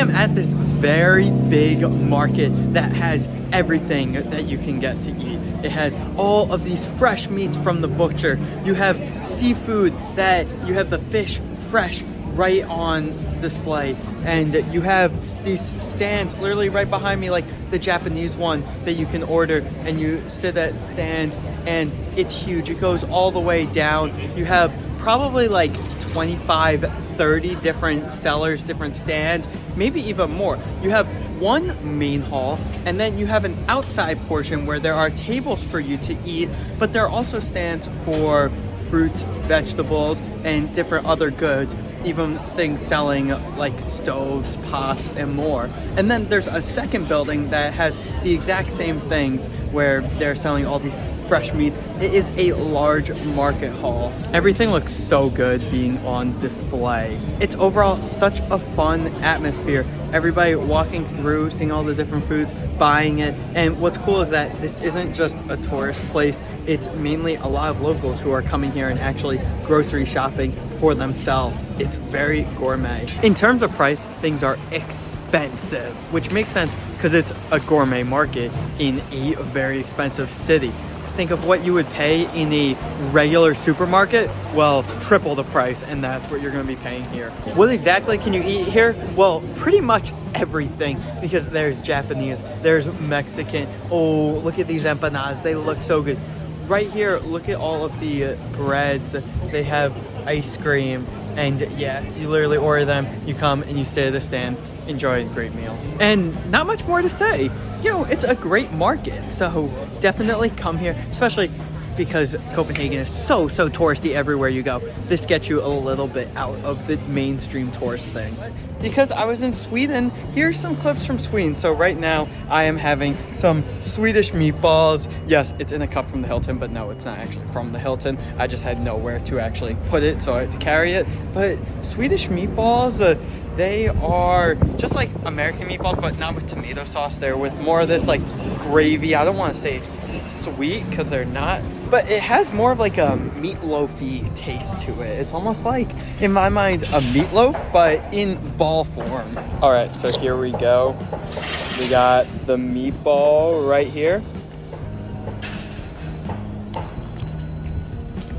am at this very big market that has everything that you can get to eat. It has all of these fresh meats from the butcher. You have seafood that you have the fish fresh right on display, and you have these stands literally right behind me, like the Japanese one that you can order, and you sit at stand and it's huge. It goes all the way down. You have probably like 25, 30 different sellers, different stands, maybe even more. You have one main hall, and then you have an outside portion where there are tables for you to eat, but there are also stands for fruits, vegetables, and different other goods, even things selling like stoves, pots, and more. And then there's a second building that has the exact same things where they're selling all these fresh meats. It is a large market hall. Everything looks so good being on display. It's overall such a fun atmosphere. Everybody walking through, seeing all the different foods, buying it. And what's cool is that this isn't just a tourist place. It's mainly a lot of locals who are coming here and actually grocery shopping for themselves. It's very gourmet. In terms of price, things are expensive, which makes sense because it's a gourmet market in a very expensive city. Think of what you would pay in a regular supermarket, well, triple the price, and that's what you're going to be paying here. What exactly can you eat here? Well, pretty much everything, because there's Japanese, there's Mexican. Oh, look at these empanadas. They look so good. Right here, look at all of the breads. They have ice cream, and yeah, you literally order them, you come and you sit at a stand, enjoy a great meal. And not much more to say. You know, it's a great market, so definitely come here, especially because Copenhagen is so touristy everywhere you go. This gets you a little bit out of the mainstream tourist things. Because I was in Sweden, here's some clips from Sweden. So right now I am having some Swedish meatballs. Yes, it's in a cup from the Hilton, but no, it's not actually from the Hilton. I just had nowhere to actually put it, so I had to carry it. But Swedish meatballs, they are just like American meatballs, but not with tomato sauce. They're with more of this like gravy. I don't want to say it's sweet because they're not, but it has more of like a meatloafy taste to it. It's almost like, in my mind, a meatloaf, but in ball form. All right, so here we go. We got the meatball right here.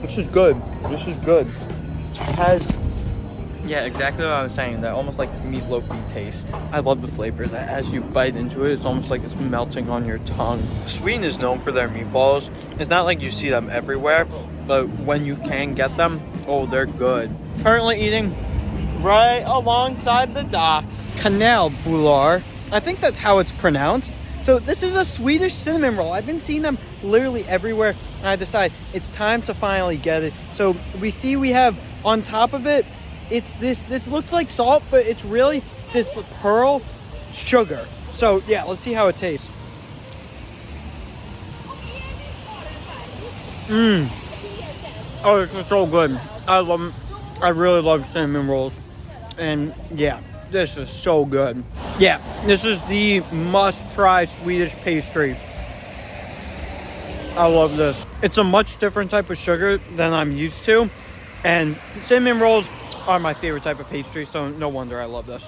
This is good. This is good. It has, yeah, exactly what I was saying, that almost like meatloafy taste. I love the flavor that as you bite into it, it's almost like it's melting on your tongue. Sweden is known for their meatballs. It's not like you see them everywhere, but when you can get them, oh, they're good. Currently eating right alongside the docks, Kallenbular. I think that's how it's pronounced. So this is a Swedish cinnamon roll. I've been seeing them literally everywhere, and I decided it's time to finally get it. So we have on top of it, it's this looks like salt, but it's really this pearl sugar. So yeah, let's see how it tastes. Oh, it's so good. I really love cinnamon rolls. And yeah, this is so good. Yeah, this is the must-try Swedish pastry. I love this. It's a much different type of sugar than I'm used to. And cinnamon rolls are my favorite type of pastry, so no wonder I love this.